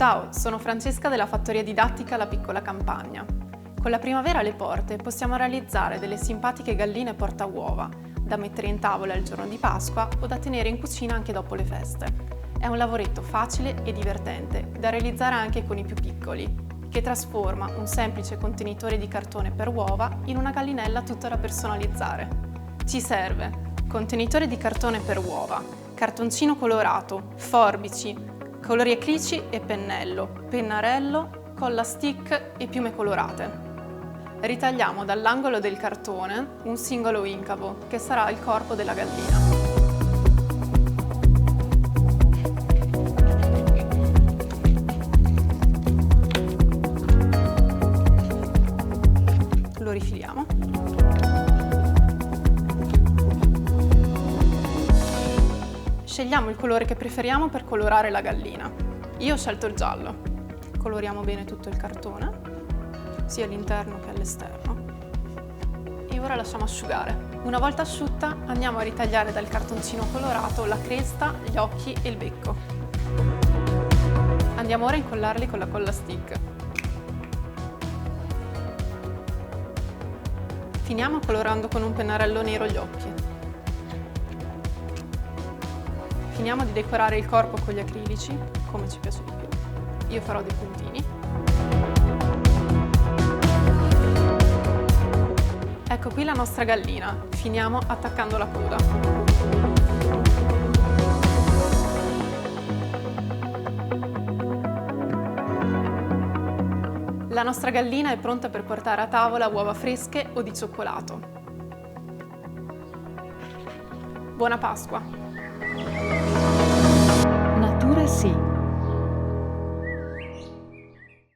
Ciao, sono Francesca della fattoria didattica La Piccola Campagna. Con la primavera alle porte possiamo realizzare delle simpatiche galline porta uova, da mettere in tavola il giorno di Pasqua o da tenere in cucina anche dopo le feste. È un lavoretto facile e divertente, da realizzare anche con i più piccoli, che trasforma un semplice contenitore di cartone per uova in una gallinella tutta da personalizzare. Ci serve contenitore di cartone per uova, cartoncino colorato, forbici, colori acrici e pennello, pennarello, colla stick e piume colorate. Ritagliamo dall'angolo del cartone un singolo incavo, che sarà il corpo della gallina. Lo rifiliamo. Scegliamo il colore che preferiamo per colorare la gallina. Io ho scelto il giallo. Coloriamo bene tutto il cartone, sia all'interno che all'esterno. E ora lasciamo asciugare. Una volta asciutta andiamo a ritagliare dal cartoncino colorato la cresta, gli occhi e il becco. Andiamo ora a incollarli con la colla stick. Finiamo colorando con un pennarello nero gli occhi. Finiamo di decorare il corpo con gli acrilici, come ci piace di più. Io farò dei puntini. Ecco qui la nostra gallina. Finiamo attaccando la coda. La nostra gallina è pronta per portare a tavola uova fresche o di cioccolato. Buona Pasqua!